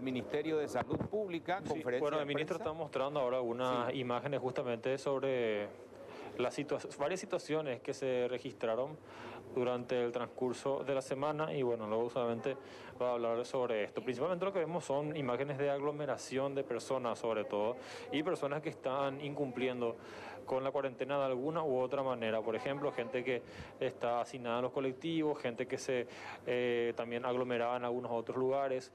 El Ministerio de Salud Pública, Sí, conferencia bueno, de el ministro prensa. está mostrando ahora algunas imágenes justamente sobre varias situaciones que se registraron durante el transcurso de la semana y bueno, luego solamente va a hablar sobre esto. Principalmente lo que vemos son imágenes de aglomeración de personas sobre todo y personas que están incumpliendo con la cuarentena de alguna u otra manera. Por ejemplo, gente que está hacinada en los colectivos, gente que se también aglomeraba en algunos otros lugares.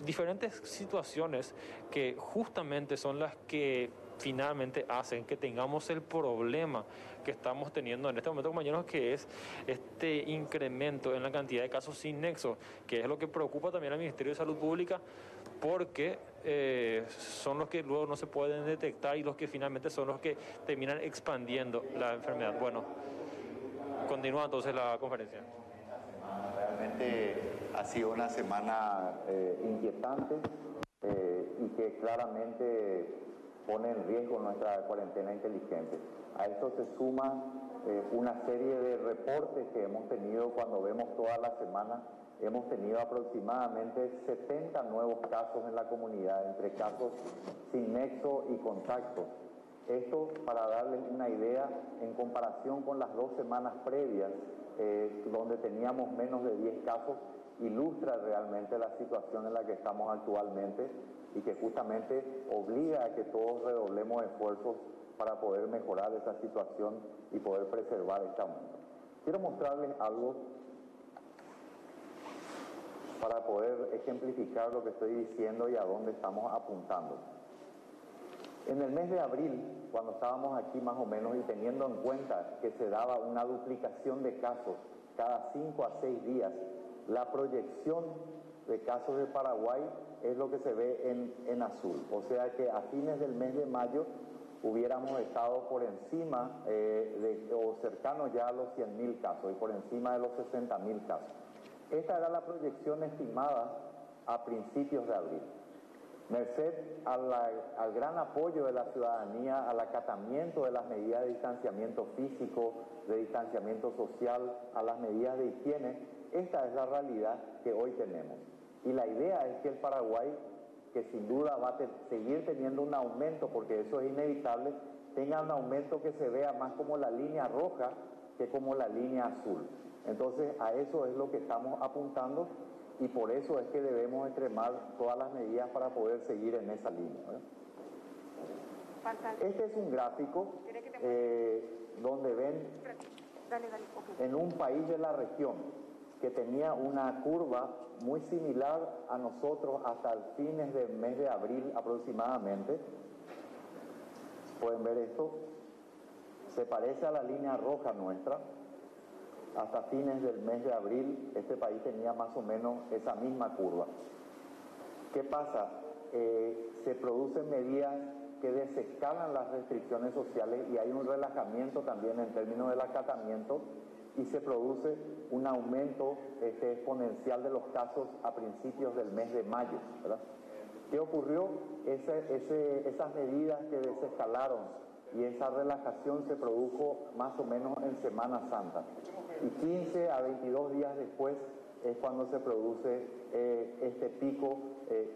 Diferentes situaciones que justamente son las que finalmente hacen que tengamos el problema que estamos teniendo en este momento, compañeros, que es este incremento en la cantidad de casos sin nexo, que es lo que preocupa también al Ministerio de Salud Pública, porque son los que luego no se pueden detectar y los que finalmente son los que terminan expandiendo la enfermedad. Bueno, continúa entonces la conferencia. Realmente ha sido una semana inquietante y que claramente pone en riesgo nuestra cuarentena inteligente. A esto se suma una serie de reportes que hemos tenido cuando vemos toda la semana. Hemos tenido aproximadamente 70 nuevos casos en la comunidad, entre casos sin nexo y contacto. Esto, para darles una idea, en comparación con las 2 semanas previas, donde teníamos menos de 10 casos, ilustra realmente la situación en la que estamos actualmente y que justamente obliga a que todos redoblemos esfuerzos para poder mejorar esa situación y poder preservar este aumento. Quiero mostrarles algo para poder ejemplificar lo que estoy diciendo y a dónde estamos apuntando. En el mes de abril, cuando estábamos aquí más o menos y teniendo en cuenta que se daba una duplicación de casos cada 5 a 6 días, la proyección de casos de Paraguay es lo que se ve en azul. O sea que a fines del mes de mayo hubiéramos estado por encima o cercanos ya a los 100.000 casos y por encima de los 60.000 casos. Esta era la proyección estimada a principios de abril. Merced al gran apoyo de la ciudadanía, al acatamiento de las medidas de distanciamiento físico, de distanciamiento social, a las medidas de higiene, esta es la realidad que hoy tenemos. Y la idea es que el Paraguay, que sin duda va a seguir teniendo un aumento, porque eso es inevitable, tenga un aumento que se vea más como la línea roja que como la línea azul. Entonces a eso es lo que estamos apuntando y por eso es que debemos extremar todas las medidas para poder seguir en esa línea, ¿verdad? Este es un gráfico donde ven en un país de la región que tenía una curva muy similar a nosotros hasta el fines del mes de abril aproximadamente. Pueden ver esto, se parece a la línea roja nuestra. Hasta fines del mes de abril este país tenía más o menos esa misma curva. ¿Qué pasa? Se producen medidas que desescalan las restricciones sociales y hay un relajamiento también en términos del acatamiento y se produce un aumento exponencial de los casos a principios del mes de mayo, ¿verdad? ¿Qué ocurrió? Esas medidas que desescalaron y esa relajación se produjo más o menos en Semana Santa. Y 15 a 22 días después es cuando se produce este pico,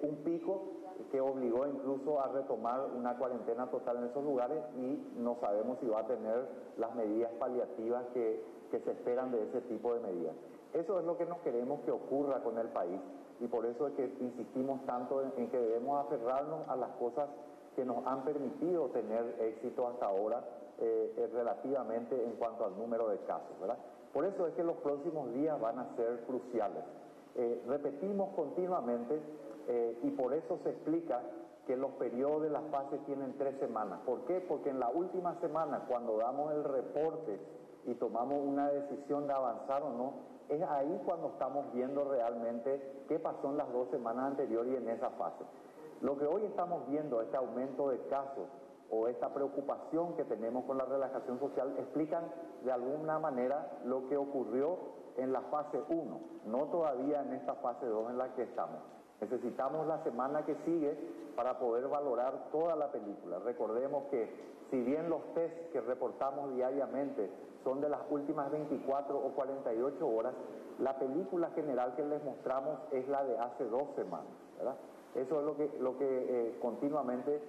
un pico que obligó incluso a retomar una cuarentena total en esos lugares y no sabemos si va a tener las medidas paliativas que se esperan de ese tipo de medidas. Eso es lo que no queremos que ocurra con el país y por eso es que insistimos tanto en que debemos aferrarnos a las cosas que nos han permitido tener éxito hasta ahora relativamente en cuanto al número de casos, ¿verdad? Por eso es que los próximos días van a ser cruciales. Repetimos continuamente y por eso se explica que los periodos de las fases tienen 3 semanas. ¿Por qué? Porque en la última semana, cuando damos el reporte y tomamos una decisión de avanzar o no, es ahí cuando estamos viendo realmente qué pasó en las 2 semanas anteriores y en esa fase. Lo que hoy estamos viendo, este aumento de casos o esta preocupación que tenemos con la relajación social, explican de alguna manera lo que ocurrió en la fase 1, no todavía en esta fase 2 en la que estamos. Necesitamos la semana que sigue para poder valorar toda la película. Recordemos que si bien los test que reportamos diariamente son de las últimas 24 o 48 horas, la película general que les mostramos es la de hace 2 semanas, ¿verdad? Eso es lo que continuamente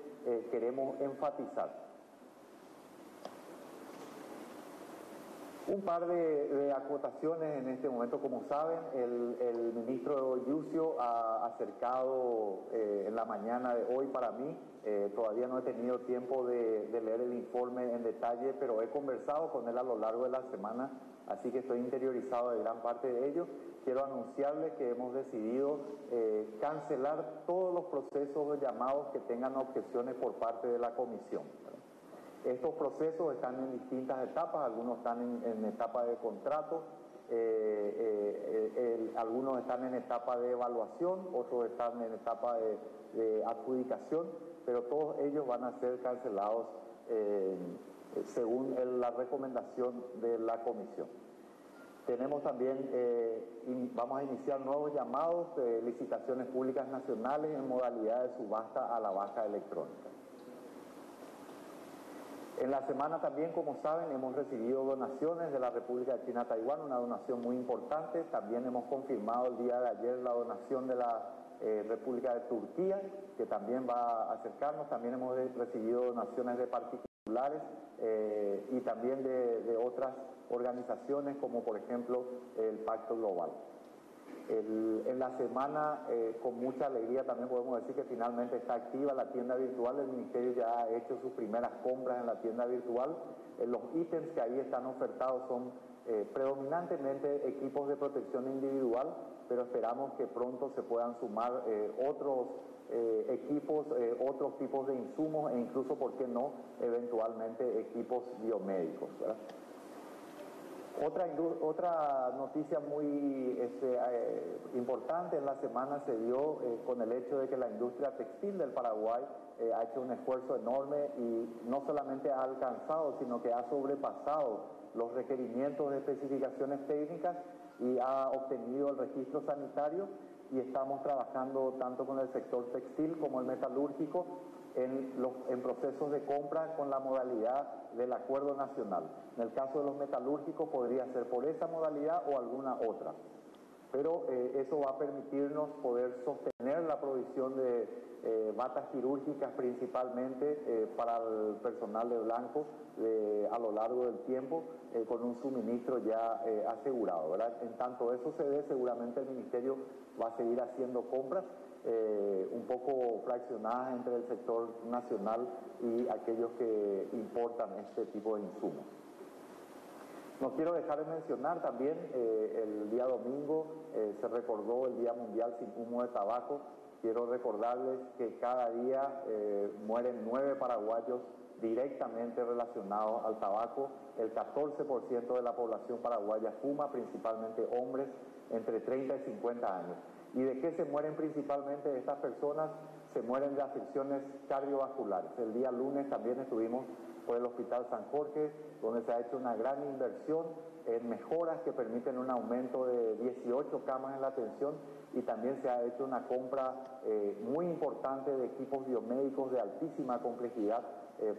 queremos enfatizar. Un par de acotaciones en este momento. Como saben, el ministro Yusio ha acercado en la mañana de hoy para mí. Todavía no he tenido tiempo de leer el informe en detalle, pero he conversado con él a lo largo de la semana, así que estoy interiorizado de gran parte de ello. Quiero anunciarles que hemos decidido cancelar todos los procesos de llamados que tengan objeciones por parte de la comisión. Estos procesos están en distintas etapas, algunos están en etapa de contrato, algunos están en etapa de evaluación, otros están en etapa de adjudicación, pero todos ellos van a ser cancelados según la recomendación de la comisión. Tenemos también, vamos a iniciar nuevos llamados de licitaciones públicas nacionales en modalidad de subasta a la baja electrónica. En la semana también, como saben, hemos recibido donaciones de la República de China a Taiwán, una donación muy importante. También hemos confirmado el día de ayer la donación de la República de Turquía, que también va a acercarnos. También hemos recibido donaciones de particulares y también de otras organizaciones, como por ejemplo el Pacto Global. En la semana, con mucha alegría, también podemos decir que finalmente está activa la tienda virtual. El Ministerio ya ha hecho sus primeras compras en la tienda virtual. Los ítems que ahí están ofertados son predominantemente equipos de protección individual, pero esperamos que pronto se puedan sumar otros equipos, otros tipos de insumos e incluso, ¿por qué no?, eventualmente equipos biomédicos, ¿verdad? Otra noticia muy importante en la semana se dio con el hecho de que la industria textil del Paraguay ha hecho un esfuerzo enorme y no solamente ha alcanzado, sino que ha sobrepasado los requerimientos de especificaciones técnicas y ha obtenido el registro sanitario, y estamos trabajando tanto con el sector textil como el metalúrgico en procesos de compra con la modalidad del acuerdo nacional. En el caso de los metalúrgicos podría ser por esa modalidad o alguna otra, pero eso va a permitirnos poder sostener la provisión de batas quirúrgicas principalmente para el personal de blanco a lo largo del tiempo, con un suministro ya asegurado, ¿verdad? En tanto eso se dé, seguramente el Ministerio va a seguir haciendo compras un poco fraccionadas entre el sector nacional y aquellos que importan este tipo de insumos. No quiero dejar de mencionar también, el día domingo se recordó el Día Mundial sin Humo de Tabaco. Quiero recordarles que cada día mueren 9 paraguayos directamente relacionados al tabaco. El 14% de la población paraguaya fuma, principalmente hombres entre 30 y 50 años. ¿Y de qué se mueren principalmente estas personas? Se mueren de afecciones cardiovasculares. El día lunes también estuvimos por el Hospital San Jorge, donde se ha hecho una gran inversión en mejoras que permiten un aumento de 18 camas en la atención, y también se ha hecho una compra muy importante de equipos biomédicos de altísima complejidad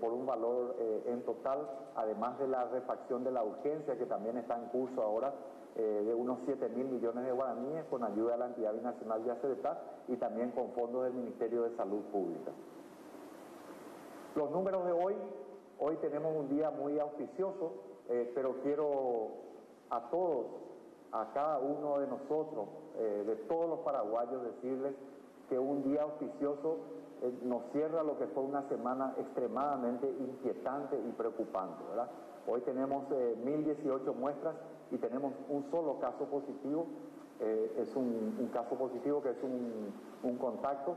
por un valor en total, además de la refacción de la urgencia que también está en curso ahora, de unos 7.000 millones de guaraníes con ayuda de la entidad binacional de ACEDETAC y también con fondos del Ministerio de Salud Pública. Los números de hoy tenemos un día muy auspicioso, pero quiero a todos, a cada uno de nosotros, de todos los paraguayos, decirles que un día auspicioso nos cierra lo que fue una semana extremadamente inquietante y preocupante, ¿verdad? Hoy tenemos 1.018 muestras y tenemos un solo caso positivo. Es un caso positivo que es un contacto.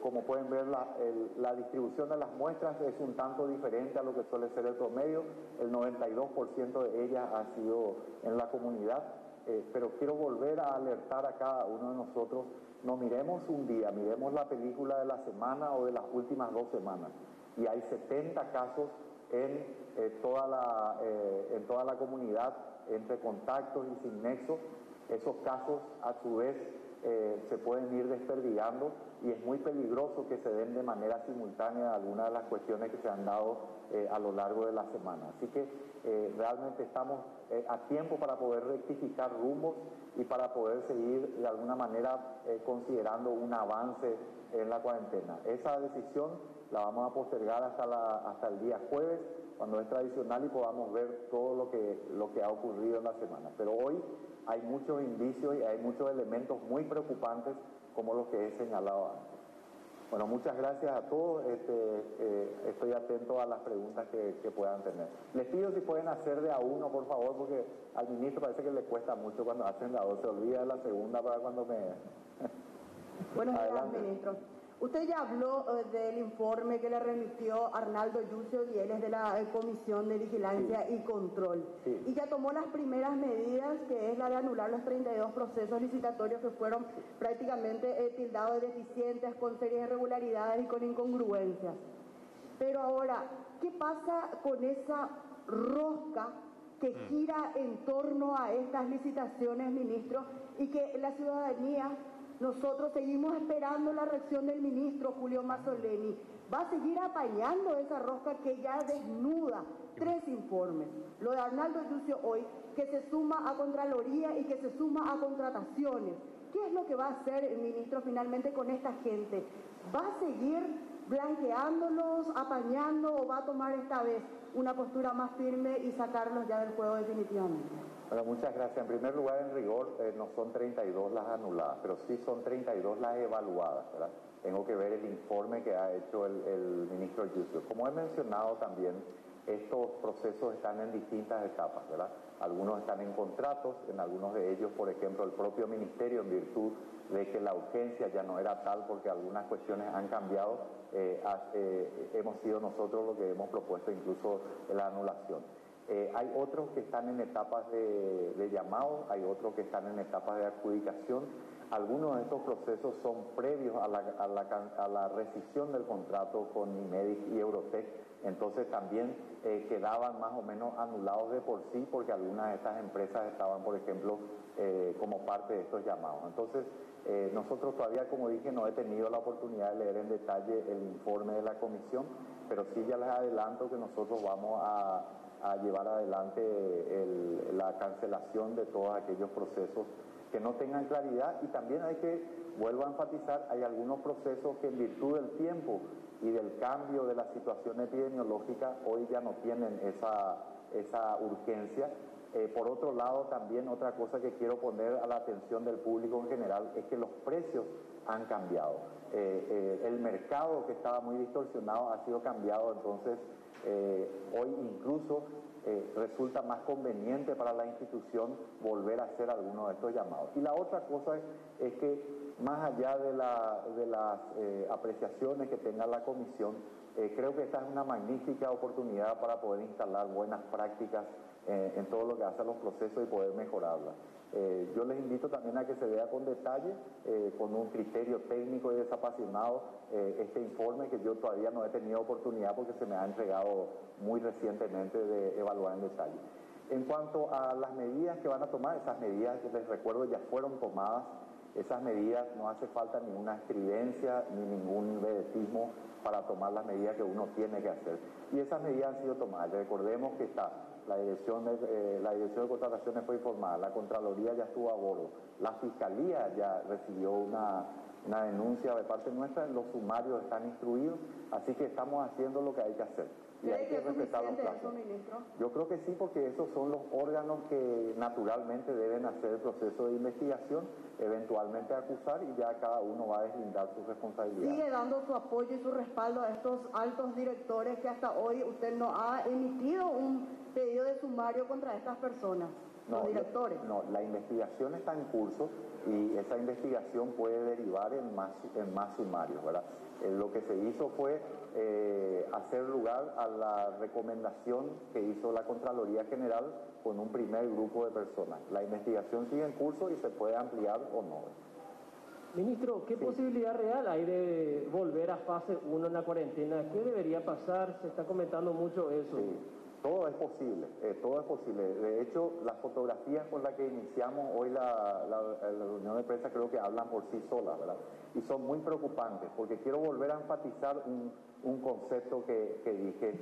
Como pueden ver, la distribución de las muestras es un tanto diferente a lo que suele ser el promedio. El 92% de ellas ha sido en la comunidad, pero quiero volver a alertar a cada uno de nosotros: no miremos un día, miremos la película de la semana o de las últimas 2 semanas. Y hay 70 casos en toda la comunidad, entre contactos y sin nexo. Esos casos, a su vez, se pueden ir desperdigando y es muy peligroso que se den de manera simultánea algunas de las cuestiones que se han dado a lo largo de la semana. Así que realmente estamos a tiempo para poder rectificar rumbos y para poder seguir de alguna manera considerando un avance en la cuarentena. Esa decisión la vamos a postergar hasta el día jueves, cuando es tradicional y podamos ver todo lo que ha ocurrido en la semana. Pero hoy hay muchos indicios y hay muchos elementos muy preocupantes como los que he señalado antes. Bueno, muchas gracias a todos. Estoy atento a las preguntas que puedan tener. Les pido si pueden hacer de a uno, por favor, porque al ministro parece que le cuesta mucho cuando hacen de a dos. Se olvida de la segunda para cuando me... Buenos días, ministro. Usted ya habló del informe que le remitió Arnaldo Yucio, y él es de la Comisión de Vigilancia y Control. Sí. Y ya tomó las primeras medidas, que es la de anular los 32 procesos licitatorios que fueron prácticamente tildados de deficientes, con serias irregularidades y con incongruencias. Pero ahora, ¿qué pasa con esa rosca que gira en torno a estas licitaciones, ministro, y que la ciudadanía... Nosotros seguimos esperando la reacción del ministro Julio Mazzoleni? Va a seguir apañando esa rosca que ya desnuda 3 informes. Lo de Arnaldo Yucio hoy, que se suma a Contraloría y que se suma a contrataciones. ¿Qué es lo que va a hacer el ministro finalmente con esta gente? ¿Va a seguir blanqueándolos, apañando, o va a tomar esta vez una postura más firme y sacarlos ya del juego definitivamente? Bueno, muchas gracias. En primer lugar, en rigor, no son 32 las anuladas, pero sí son 32 las evaluadas, ¿verdad? Tengo que ver el informe que ha hecho el ministro Yucio. Como he mencionado también, estos procesos están en distintas etapas, ¿verdad? Algunos están en contratos, en algunos de ellos, por ejemplo, el propio ministerio, en virtud de que la urgencia ya no era tal porque algunas cuestiones han cambiado, hemos sido nosotros los que hemos propuesto incluso la anulación. Hay otros que están en etapas de llamado, hay otros que están en etapas de adjudicación. Algunos de estos procesos son previos a la rescisión del contrato con Imedic y Eurotech, entonces también quedaban más o menos anulados de por sí porque algunas de estas empresas estaban, por ejemplo, como parte de estos llamados. Entonces, nosotros todavía, como dije, no he tenido la oportunidad de leer en detalle el informe de la comisión, pero sí ya les adelanto que nosotros vamos a llevar adelante la cancelación de todos aquellos procesos que no tengan claridad. Y también hay que, vuelvo a enfatizar, hay algunos procesos que en virtud del tiempo y del cambio de la situación epidemiológica hoy ya no tienen esa urgencia. Por otro lado, también otra cosa que quiero poner a la atención del público en general es que los precios han cambiado. El mercado, que estaba muy distorsionado, ha sido cambiado, entonces hoy incluso resulta más conveniente para la institución volver a hacer algunos de estos llamados. Y la otra cosa es que más allá de las apreciaciones que tenga la comisión, creo que esta es una magnífica oportunidad para poder instalar buenas prácticas en todo lo que hace a los procesos y poder mejorarlas. Yo les invito también a que se vea con detalle, con un criterio técnico y desapasionado, este informe que yo todavía no he tenido oportunidad porque se me ha entregado muy recientemente, de evaluar en detalle. En cuanto a las medidas que van a tomar, esas medidas, les recuerdo, ya fueron tomadas. Esas medidas no hace falta ninguna estridencia ni ningún vedetismo para tomar las medidas que uno tiene que hacer. Y esas medidas han sido tomadas. Recordemos que está la dirección de contrataciones fue informada, la Contraloría ya estuvo a bordo, la Fiscalía ya recibió una denuncia de parte nuestra, los sumarios están instruidos, así que estamos haciendo lo que hay que hacer. Y hay que respetar los plazos. Yo creo que sí, porque esos son los órganos que naturalmente deben hacer el proceso de investigación, eventualmente acusar, y ya cada uno va a deslindar su responsabilidad. ¿Sigue dando su apoyo y su respaldo a estos altos directores que hasta hoy usted no ha emitido un pedido de sumario contra estas personas, los directores? No, la investigación está en curso y esa investigación puede derivar en más sumarios, ¿verdad? Lo que se hizo fue hacer lugar a la recomendación que hizo la Contraloría General con un primer grupo de personas. La investigación sigue en curso y se puede ampliar o no. Ministro, ¿qué posibilidad real hay de volver a fase 1 en la cuarentena? ¿Qué debería pasar? Se está comentando mucho eso. Sí. Todo es posible, todo es posible. De hecho, las fotografías con las que iniciamos hoy la reunión de prensa creo que hablan por sí solas, ¿verdad? Y son muy preocupantes, porque quiero volver a enfatizar un concepto que dije,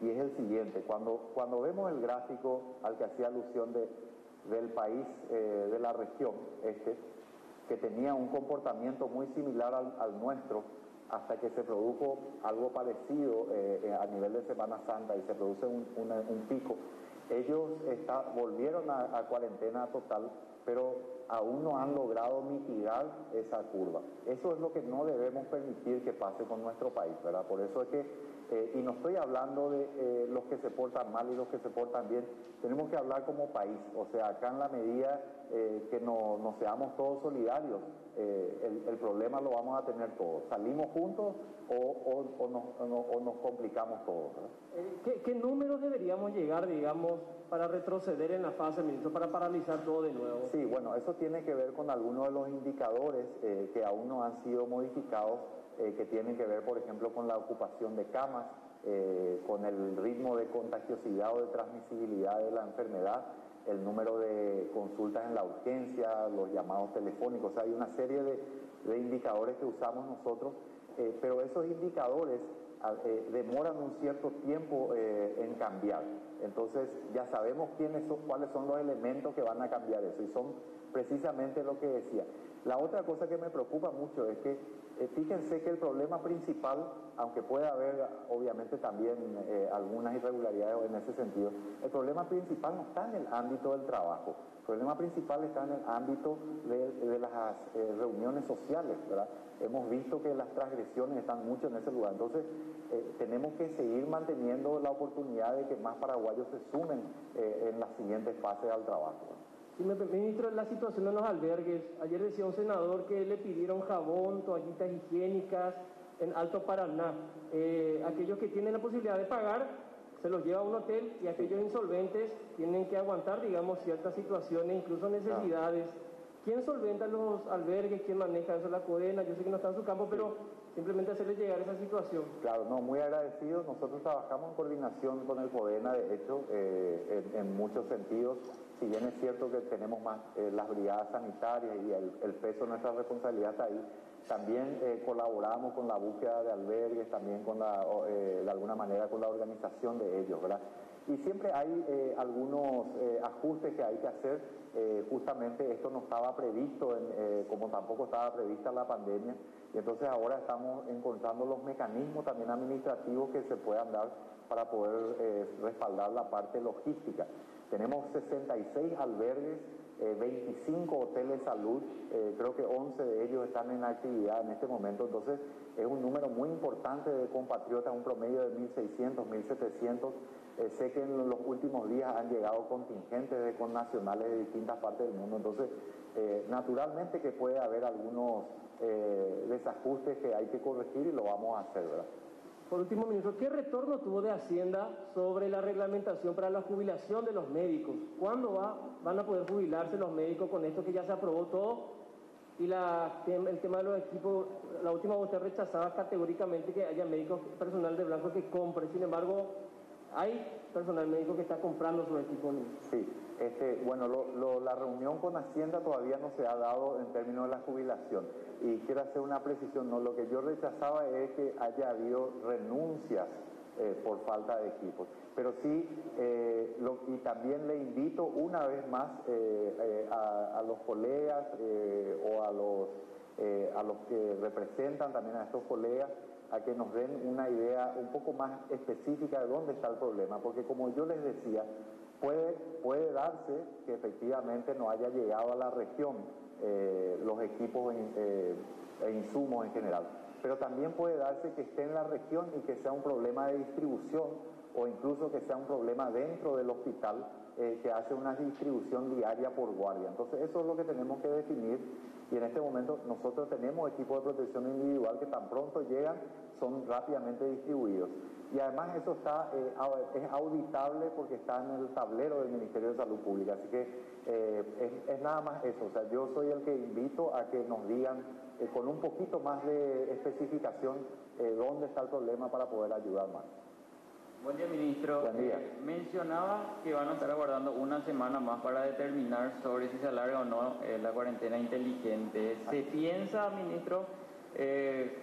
y es el siguiente. Cuando vemos el gráfico al que hacía alusión del país, de la región, que tenía un comportamiento muy similar al nuestro, hasta que se produjo algo parecido a nivel de Semana Santa y se produce un pico. Ellos volvieron a cuarentena total, pero aún no han logrado mitigar esa curva. Eso es lo que no debemos permitir que pase con nuestro país, ¿verdad? Por eso es que, y no estoy hablando de los que se portan mal y los que se portan bien, tenemos que hablar como país, o sea, acá en la medida que no seamos todos solidarios, el problema lo vamos a tener todos. ¿Salimos juntos o nos complicamos todos? ¿Qué números deberíamos llegar, digamos, para retroceder en la fase, ministro, para paralizar todo de nuevo? Sí, bueno, eso tiene que ver con algunos de los indicadores que aún no han sido modificados, que tienen que ver, por ejemplo, con la ocupación de camas, con el ritmo de contagiosidad o de transmisibilidad de la enfermedad, el número de consultas en la urgencia, los llamados telefónicos. O sea, hay una serie de indicadores que usamos nosotros, pero esos indicadores demoran un cierto tiempo en cambiar. Entonces ya sabemos cuáles son los elementos que van a cambiar eso, y son precisamente lo que decía. La otra cosa que me preocupa mucho es que fíjense que el problema principal, aunque pueda haber obviamente también algunas irregularidades en ese sentido, el problema principal no está en el ámbito del trabajo. El problema principal está en el ámbito de las reuniones sociales, ¿verdad? Hemos visto que las transgresiones están mucho en ese lugar. Entonces, tenemos que seguir manteniendo la oportunidad de que más paraguayos se sumen en las siguientes fases al trabajo. Sí, ministro, la situación en los albergues. Ayer decía un senador que le pidieron jabón, toallitas higiénicas en Alto Paraná. Aquellos que tienen la posibilidad de pagar se los lleva a un hotel, y aquellos insolventes tienen que aguantar, digamos, ciertas situaciones, incluso necesidades. ¿Quién solventa los albergues? ¿Quién maneja eso? La CODENA. Yo sé que no está en su campo, pero simplemente hacerles llegar esa situación. Claro, no, muy agradecidos. Nosotros trabajamos en coordinación con el CODENA, de hecho, en muchos sentidos. Si bien es cierto que tenemos más las brigadas sanitarias y el peso de nuestra responsabilidad está ahí, también colaboramos con la búsqueda de albergues, también con de alguna manera con la organización de ellos, ¿verdad? Y siempre hay algunos ajustes que hay que hacer. Justamente esto no estaba previsto, como tampoco estaba prevista la pandemia, y entonces ahora estamos encontrando los mecanismos también administrativos que se puedan dar para poder respaldar la parte logística. Tenemos 66 albergues, 25 hoteles de salud, creo que 11 de ellos están en actividad en este momento. Entonces es un número muy importante de compatriotas, un promedio de 1.600, 1.700. Sé que en los últimos días han llegado contingentes de connacionales de distintas partes del mundo. Entonces naturalmente que puede haber algunos desajustes que hay que corregir, y lo vamos a hacer, ¿verdad? Por último, ministro, ¿qué retorno tuvo de Hacienda sobre la reglamentación para la jubilación de los médicos? ¿Cuándo van a poder jubilarse los médicos con esto que ya se aprobó todo? Y el tema de los equipos, la última usted rechazaba categóricamente que haya médicos, personal de blanco que compre. Sin embargo, hay personal médico que está comprando su equipo. Sí, bueno, la reunión con Hacienda todavía no se ha dado en términos de la jubilación. Y quiero hacer una precisión, no, lo que yo rechazaba es que haya habido renuncias por falta de equipos. Pero sí, y también le invito una vez más a los colegas o a los que representan también a estos colegas, a que nos den una idea un poco más específica de dónde está el problema, porque como yo les decía, puede darse que efectivamente no haya llegado a la región los equipos e insumos en general, pero también puede darse que esté en la región y que sea un problema de distribución, o incluso que sea un problema dentro del hospital que hace una distribución diaria por guardia. Entonces eso es lo que tenemos que definir, y en este momento nosotros tenemos equipos de protección individual que tan pronto llegan son rápidamente distribuidos, y además eso es auditable porque está en el tablero del Ministerio de Salud Pública. Así que es nada más eso. O sea, yo soy el que invito a que nos digan con un poquito más de especificación dónde está el problema para poder ayudar más. Buen día, ministro. Buen día. Mencionaba que van a estar aguardando una semana más para determinar sobre si se alarga o no la cuarentena inteligente. ¿Se piensa, ministro,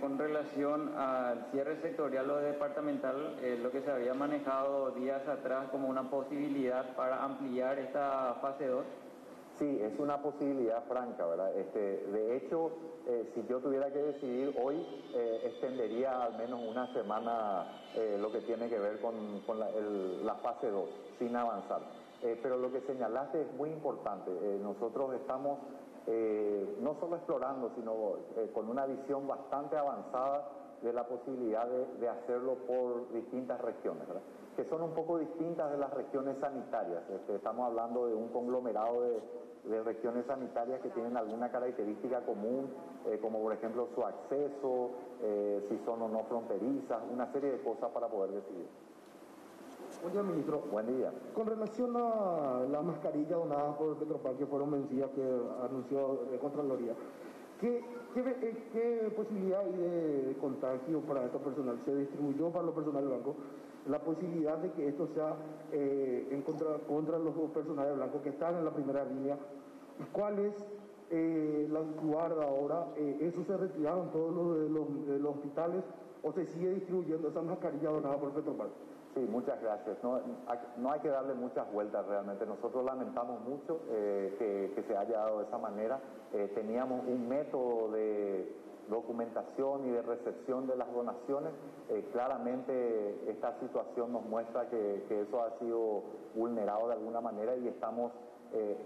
con relación al cierre sectorial o departamental, lo que se había manejado días atrás como una posibilidad para ampliar esta fase 2? Sí, es una posibilidad franca, ¿verdad? De hecho, si yo tuviera que decidir hoy, extendería al menos una semana lo que tiene que ver con la fase 2, sin avanzar. Pero lo que señalaste es muy importante. Nosotros estamos no solo explorando, sino con una visión bastante avanzada de la posibilidad de hacerlo por distintas regiones, ¿verdad? Que son un poco distintas de las regiones sanitarias. Estamos hablando de un conglomerado de regiones sanitarias que tienen alguna característica común, como por ejemplo su acceso, si son o no fronterizas, una serie de cosas para poder decidir. Buen día, ministro. Buen día. Con relación a las mascarillas donadas por Petropar que fueron vencidas, que anunció de Contraloría, ¿qué posibilidad hay de contagio para estos personal? ¿Se distribuyó para los personal del banco la posibilidad de que esto sea contra los personales blancos que están en la primera línea? ¿Cuál es la guarda ahora? ¿Eso se retiraron todos los hospitales o se sigue distribuyendo esa mascarilla donada por Petropar? Sí, muchas gracias. No hay que darle muchas vueltas realmente. Nosotros lamentamos mucho que se haya dado de esa manera. Teníamos un método de documentación y de recepción de las donaciones. Claramente esta situación nos muestra que eso ha sido vulnerado de alguna manera y estamos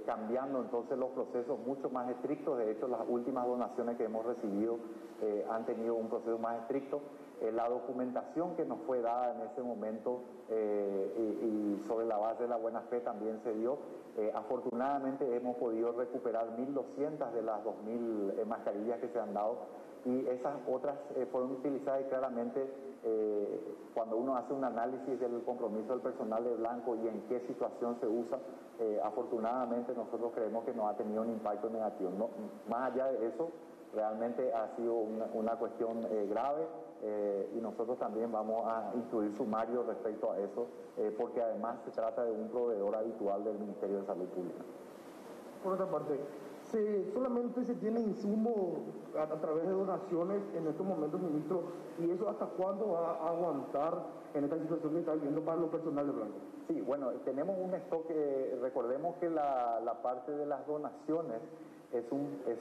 cambiando entonces los procesos mucho más estrictos. De hecho, las últimas donaciones que hemos recibido han tenido un proceso más estricto. La documentación que nos fue dada en ese momento y sobre la base de la buena fe también se dio. Afortunadamente hemos podido recuperar 1.200 de las 2.000 mascarillas que se han dado y esas otras fueron utilizadas y claramente cuando uno hace un análisis del compromiso del personal de blanco y en qué situación se usa, afortunadamente nosotros creemos que no ha tenido un impacto negativo. No, más allá de eso, realmente ha sido una cuestión grave y nosotros también vamos a instruir sumario respecto a eso porque además se trata de un proveedor habitual del Ministerio de Salud Pública. Por otra parte, solamente se tiene insumo a través de donaciones en estos momentos, ministro, y eso hasta cuándo va a aguantar en esta situación que está viviendo para los personales blancos. Sí, bueno, tenemos un stock, recordemos que la parte de las donaciones es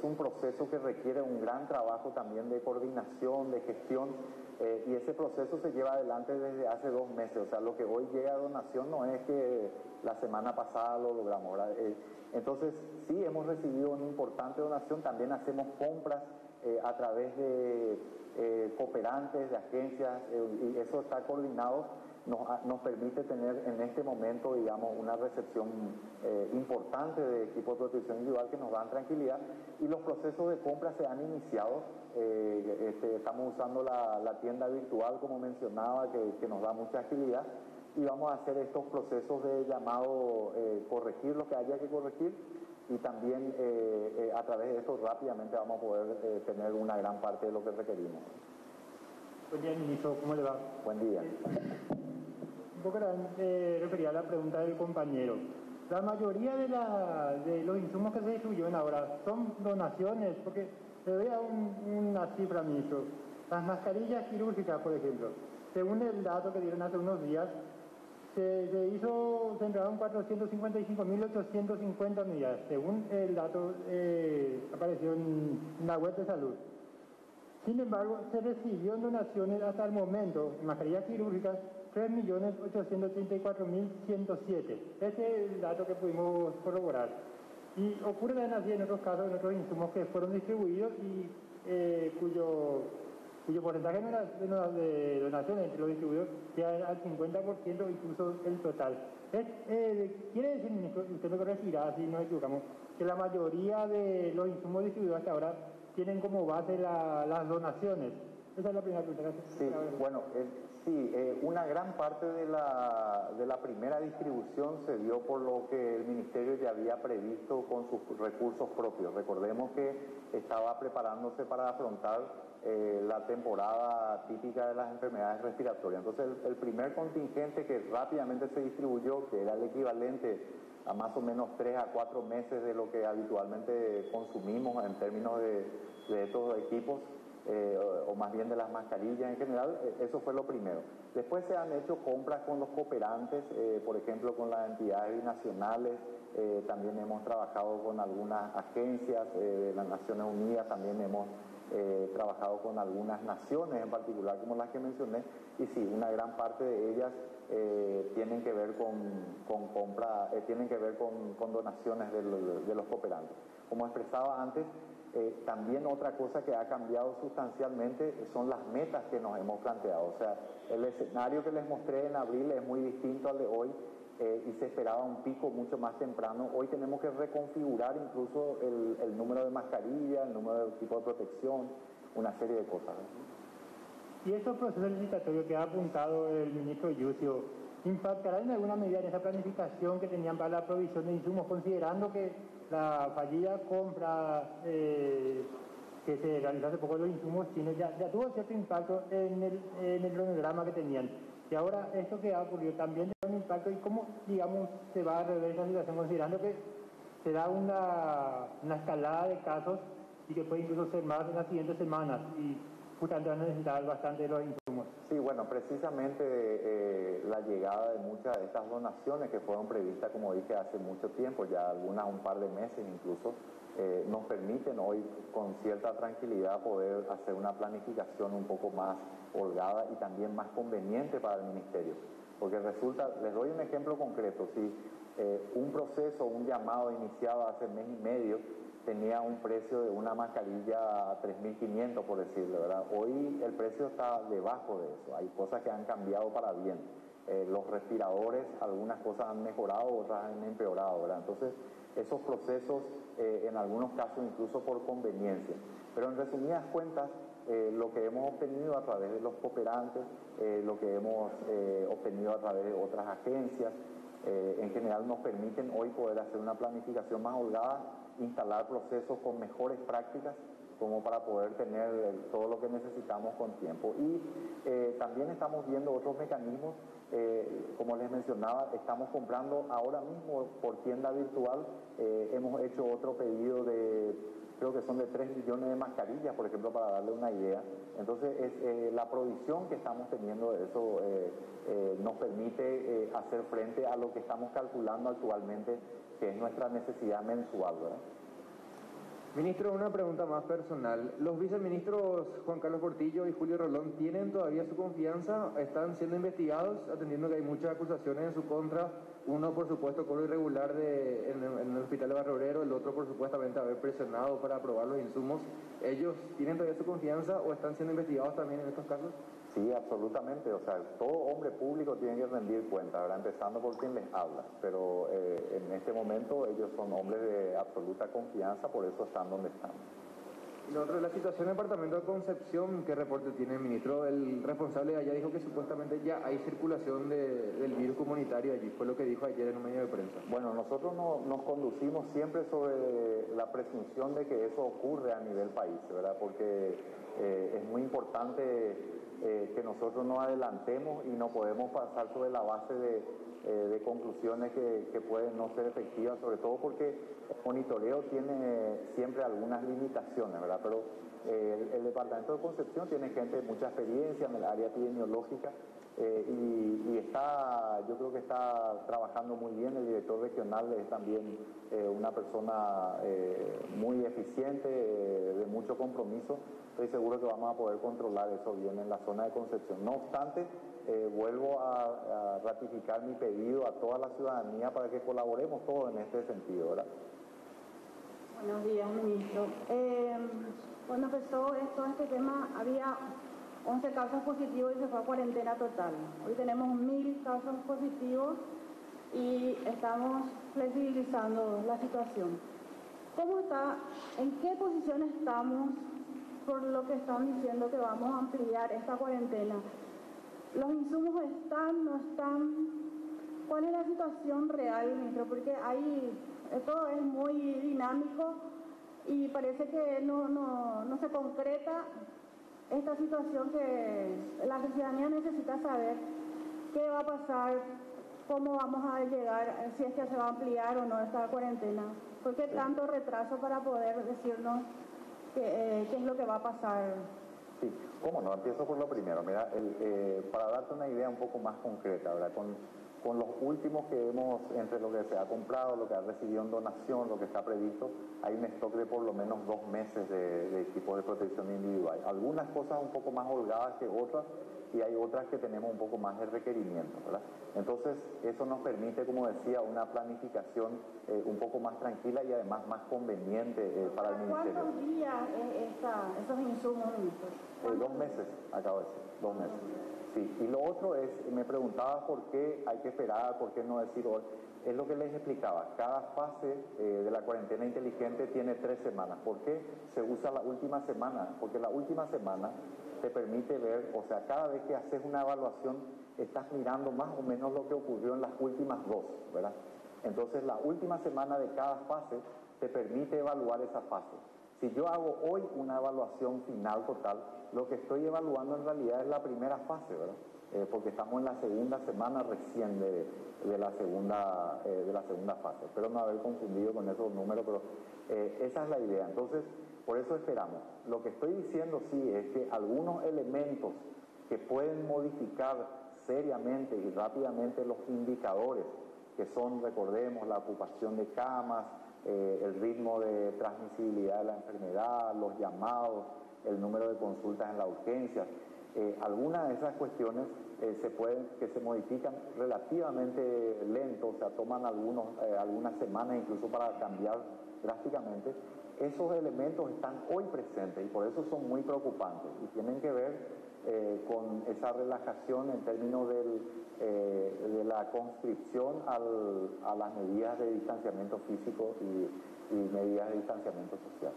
un proceso que requiere un gran trabajo también de coordinación, de gestión, y ese proceso se lleva adelante desde hace 2 meses. O sea, lo que hoy llega a donación no es que la semana pasada lo logramos, ¿verdad? Entonces, sí, hemos recibido una importante donación, también hacemos compras a través de cooperantes, de agencias, y eso está coordinado. Nos permite tener en este momento, digamos, una recepción importante de equipos de protección individual que nos dan tranquilidad y los procesos de compra se han iniciado. Estamos usando la tienda virtual, como mencionaba, que nos da mucha agilidad y vamos a hacer estos procesos de llamado, corregir lo que haya que corregir y también a través de esto rápidamente vamos a poder tener una gran parte de lo que requerimos. Buen día, ministro, ¿cómo le va? Buen día. Un poco refería a la pregunta del compañero. La mayoría de los insumos que se distribuyen ahora son donaciones, porque le doy a una cifra, ministro. Las mascarillas quirúrgicas, por ejemplo, según el dato que dieron hace unos días, se entraron 455.850 unidades, según el dato apareció en la web de salud. Sin embargo, se recibió en donaciones hasta el momento, en mascarillas quirúrgicas, 3.834.107. Ese es el dato que pudimos corroborar. Y ocurre también así en otros casos, en otros insumos que fueron distribuidos y cuyo porcentaje de donaciones entre los distribuidores llega al 50%, incluso el total. Quiere decir, ministro, usted me corregirá si nos equivocamos, que la mayoría de los insumos distribuidos hasta ahora tienen como base las donaciones. Esa es la primera pregunta. Gracias. Sí, bueno, una gran parte de la primera distribución se dio por lo que el Ministerio ya había previsto con sus recursos propios. Recordemos que estaba preparándose para afrontar la temporada típica de las enfermedades respiratorias. Entonces, el primer contingente que rápidamente se distribuyó, que era el equivalente a más o menos 3 a 4 meses de lo que habitualmente consumimos en términos de estos equipos, o más bien de las mascarillas en general, eso fue lo primero. Después se han hecho compras con los cooperantes, por ejemplo con las entidades binacionales, también hemos trabajado con algunas agencias de las Naciones Unidas, también hemos trabajado con algunas naciones en particular como las que mencioné, y sí, una gran parte de ellas tienen que ver con compra, tienen que ver con donaciones de los cooperantes. Como expresaba antes, también otra cosa que ha cambiado sustancialmente son las metas que nos hemos planteado. O sea, el escenario que les mostré en abril es muy distinto al de hoy y se esperaba un pico mucho más temprano. Hoy tenemos que reconfigurar incluso el número de mascarillas, el número de tipo de protección, una serie de cosas. ¿Y estos procesos licitatorios que ha apuntado el ministro Yucio impactarán en alguna medida en esa planificación que tenían para la provisión de insumos, considerando que la fallida compra que se realizó hace poco de los insumos chinos ya tuvo cierto impacto en el cronograma que tenían? Y ahora esto que ha ocurrido también tiene un impacto, y cómo, digamos, se va a rever esa situación, considerando que se da una escalada de casos y que puede incluso ser más en las siguientes semanas y justamente van a necesitar bastante de los insumos. Sí, bueno, precisamente la llegada de muchas de estas donaciones que fueron previstas, como dije, hace mucho tiempo, ya algunas un par de meses incluso, nos permiten hoy con cierta tranquilidad poder hacer una planificación un poco más holgada y también más conveniente para el Ministerio. Porque resulta, les doy un ejemplo concreto, si un proceso, un llamado iniciado hace mes y medio, tenía un precio de una mascarilla a 3.500, por decirlo, ¿verdad? Hoy el precio está debajo de eso, hay cosas que han cambiado para bien. Los respiradores, algunas cosas han mejorado, otras han empeorado, ¿verdad? Entonces, esos procesos, en algunos casos incluso por conveniencia. Pero en resumidas cuentas, lo que hemos obtenido a través de los cooperantes, lo que hemos obtenido a través de otras agencias, en general nos permiten hoy poder hacer una planificación más holgada, instalar procesos con mejores prácticas como para poder tener todo lo que necesitamos con tiempo. Y también estamos viendo otros mecanismos, como les mencionaba, estamos comprando ahora mismo por tienda virtual, hemos hecho otro pedido de, creo que son de 3 millones de mascarillas, por ejemplo, para darle una idea. Entonces, la provisión que estamos teniendo de eso nos permite hacer frente a lo que estamos calculando actualmente, que es nuestra necesidad mensual, ¿verdad? Ministro, una pregunta más personal. ¿Los viceministros Juan Carlos Portillo y Julio Rolón tienen todavía su confianza? ¿Están siendo investigados, atendiendo que hay muchas acusaciones en su contra? Uno, por supuesto, cobro irregular en el hospital de Barrio Obrero, el otro, por supuestamente, haber presionado para aprobar los insumos. ¿Ellos tienen todavía su confianza o están siendo investigados también en estos casos? Sí, absolutamente. O sea, todo hombre público tiene que rendir cuenta, ¿verdad? Empezando por quien les habla. Pero en este momento ellos son hombres de absoluta confianza, por eso están donde están. Y lo otro, la situación del departamento de Concepción, ¿qué reporte tiene el ministro? El responsable de allá dijo que supuestamente ya hay circulación del virus comunitario allí, fue lo que dijo ayer en un medio de prensa. Bueno, nosotros nos conducimos siempre sobre la presunción de que eso ocurre a nivel país, ¿verdad? Porque es muy importante que nosotros nos adelantemos y no podemos pasar sobre la base de conclusiones que pueden no ser efectivas, sobre todo porque el monitoreo tiene siempre algunas limitaciones, ¿verdad? Pero el Departamento de Concepción tiene gente de mucha experiencia en el área epidemiológica y yo creo que está trabajando muy bien. El director regional es también una persona muy eficiente, de mucho compromiso. Estoy seguro que vamos a poder controlar eso bien en la zona de Concepción. No obstante, vuelvo a ratificar mi pedido a toda la ciudadanía para que colaboremos todos en este sentido, ¿verdad? Buenos días, ministro. Cuando empezó todo este tema, había 11 casos positivos y se fue a cuarentena total. Hoy tenemos 1.000 casos positivos y estamos flexibilizando la situación. ¿Cómo está? ¿En qué posición estamos por lo que están diciendo que vamos a ampliar esta cuarentena. ¿Los insumos están, no están? ¿Cuál es la situación real, ministro? Porque ahí todo es muy dinámico y parece que no se concreta esta situación que la ciudadanía necesita saber qué va a pasar, cómo vamos a llegar, si es que se va a ampliar o no esta cuarentena. ¿Por qué tanto retraso para poder decirnos qué es lo que va a pasar? Sí, cómo no, empiezo por lo primero. Mira, para darte una idea un poco más concreta, ¿verdad? Con los últimos que hemos, entre lo que se ha comprado, lo que ha recibido en donación, lo que está previsto, hay un stock de por lo menos 2 meses de equipos de protección individual. Algunas cosas un poco más holgadas que otras, y hay otras que tenemos un poco más de requerimiento, ¿verdad? Entonces, eso nos permite, como decía, una planificación un poco más tranquila y además más conveniente para el Ministerio. ¿Cuántos días esos insumos, ministro? 2 meses, acabo de decir, 2 meses. Sí, y lo otro es, me preguntaba por qué hay que esperar, por qué no decir hoy. Es lo que les explicaba, cada fase de la cuarentena inteligente tiene 3 semanas. ¿Por qué se usa la última semana? Porque la última semana te permite ver, o sea, cada vez que haces una evaluación, estás mirando más o menos lo que ocurrió en las últimas 2, ¿verdad? Entonces, la última semana de cada fase te permite evaluar esa fase. Si yo hago hoy una evaluación final total, lo que estoy evaluando en realidad es la primera fase, ¿verdad? Porque estamos en la segunda semana recién de la segunda fase. Espero no haber confundido con esos números, pero esa es la idea. Entonces, por eso esperamos. Lo que estoy diciendo sí es que algunos elementos que pueden modificar seriamente y rápidamente los indicadores, que son, recordemos, la ocupación de camas, el ritmo de transmisibilidad de la enfermedad, los llamados, el número de consultas en la urgencia. Algunas de esas cuestiones que se modifican relativamente lento, o sea, toman algunas semanas incluso para cambiar drásticamente. Esos elementos están hoy presentes y por eso son muy preocupantes y tienen que ver con esa relajación en términos de la conscripción a las medidas de distanciamiento físico y medidas de distanciamiento social.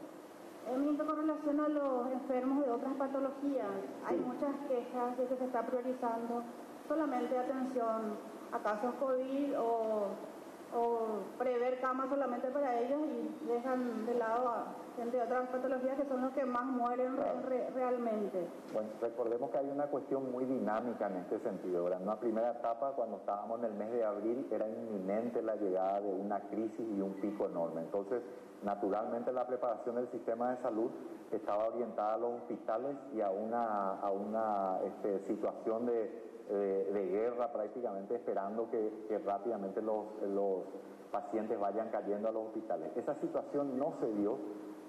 Ministro, con relación a los enfermos de otras patologías, hay muchas quejas de que se está priorizando solamente atención a casos COVID o prever camas solamente para ellos y dejan de lado a gente de otras patologías que son los que más mueren realmente. Bueno, recordemos que hay una cuestión muy dinámica en este sentido, ¿verdad? En una primera etapa, cuando estábamos en el mes de abril, era inminente la llegada de una crisis y un pico enorme. Entonces, naturalmente la preparación del sistema de salud estaba orientada a los hospitales y a una situación de guerra prácticamente, esperando que rápidamente los pacientes vayan cayendo a los hospitales. Esa situación no se dio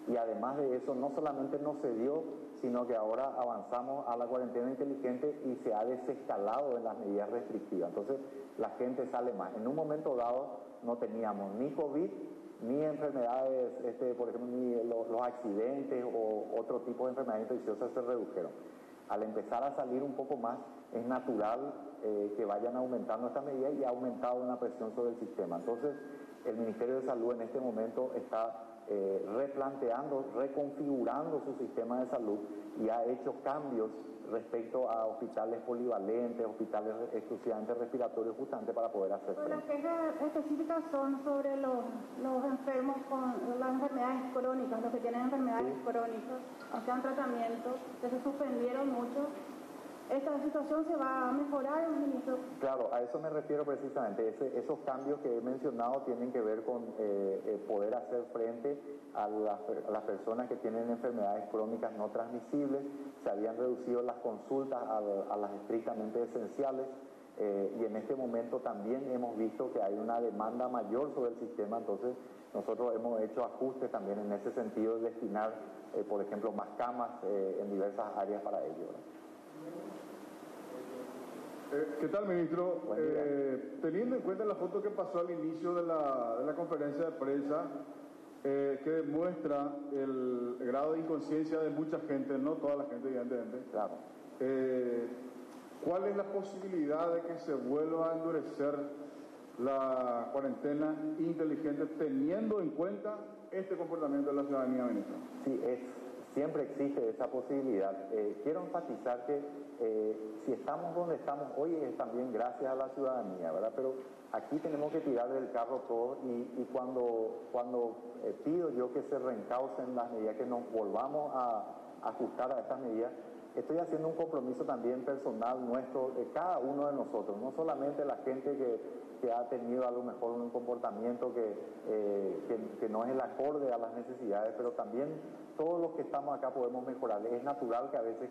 y además de eso no solamente no se dio, sino que ahora avanzamos a la cuarentena inteligente y se ha desescalado en las medidas restrictivas. Entonces la gente sale más. En un momento dado no teníamos ni COVID, ni enfermedades, por ejemplo, ni los accidentes o otro tipo de enfermedades infecciosas se redujeron. Al empezar a salir un poco más, es natural que vayan aumentando estas medidas y ha aumentado una presión sobre el sistema. Entonces, el Ministerio de Salud en este momento está replanteando, reconfigurando su sistema de salud y ha hecho cambios respecto a hospitales polivalentes, hospitales exclusivamente respiratorios, justamente para poder hacer frente. Las quejas específicas son sobre los enfermos con las enfermedades crónicas, los que tienen enfermedades crónicas, aunque han tratamientos, que se suspendieron mucho. ¿Esta situación se va a mejorar, ministro? Claro, a eso me refiero precisamente. Esos cambios que he mencionado tienen que ver con poder hacer frente a las personas que tienen enfermedades crónicas no transmisibles. Se habían reducido las consultas a las estrictamente esenciales y en este momento también hemos visto que hay una demanda mayor sobre el sistema. Entonces nosotros hemos hecho ajustes también en ese sentido de destinar, por ejemplo, más camas en diversas áreas para ello, ¿verdad? ¿Qué tal, ministro? Teniendo en cuenta la foto que pasó al inicio de la conferencia de prensa, que demuestra el grado de inconsciencia de mucha gente, no toda la gente, evidentemente. Claro. ¿Cuál es la posibilidad de que se vuelva a endurecer la cuarentena inteligente teniendo en cuenta este comportamiento de la ciudadanía, ministro? Sí, siempre existe esa posibilidad. Quiero enfatizar que si estamos donde estamos hoy es también gracias a la ciudadanía, ¿verdad? Pero aquí tenemos que tirar del carro todo y cuando pido yo que se reencaucen las medidas, que nos volvamos a ajustar a estas medidas, estoy haciendo un compromiso también personal nuestro, de cada uno de nosotros, no solamente la gente que ha tenido a lo mejor un comportamiento que no es el acorde a las necesidades, pero también todos los que estamos acá podemos mejorar. Es natural que a veces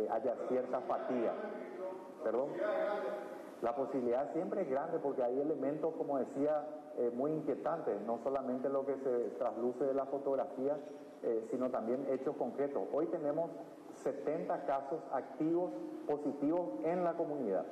haya cierta fatiga. ¿Perdón? La posibilidad siempre es grande porque hay elementos, como decía, muy inquietantes, no solamente lo que se trasluce de la fotografía, sino también hechos concretos. Hoy tenemos 70 casos activos positivos en la comunidad,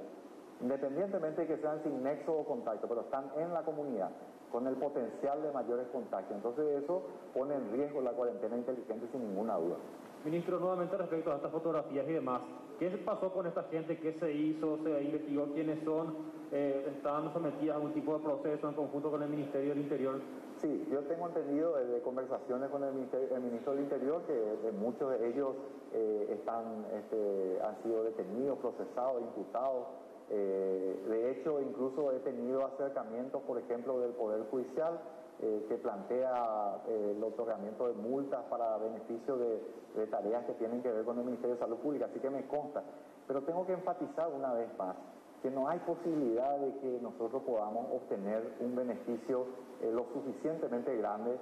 independientemente de que sean sin nexo o contacto, pero están en la comunidad, con el potencial de mayores contagios. Entonces eso pone en riesgo la cuarentena inteligente sin ninguna duda. Ministro, nuevamente respecto a estas fotografías y demás, ¿qué pasó con esta gente? ¿Qué se hizo? ¿Se investigó quiénes son? ¿Estaban sometidas a algún tipo de proceso en conjunto con el Ministerio del Interior? Sí, yo tengo entendido de conversaciones con el Ministro del Interior que muchos de ellos han sido detenidos, procesados, imputados. De hecho, incluso he tenido acercamientos, por ejemplo, del Poder Judicial, que plantea el otorgamiento de multas para beneficio de tareas que tienen que ver con el Ministerio de Salud Pública, así que me consta. Pero tengo que enfatizar una vez más que no hay posibilidad de que nosotros podamos obtener un beneficio lo suficientemente grande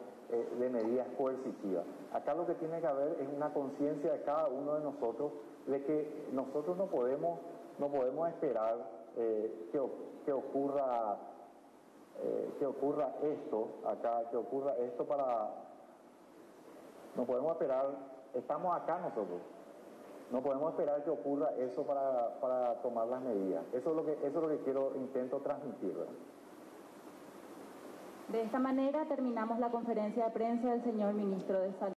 de medidas coercitivas. Acá lo que tiene que haber es una conciencia de cada uno de nosotros de que nosotros no podemos esperar que ocurra esto acá, que ocurra esto para... No podemos esperar, estamos acá nosotros, no podemos esperar que ocurra eso para tomar las medidas. Eso es lo que intento transmitir, ¿verdad? De esta manera terminamos la conferencia de prensa del señor Ministro de Salud.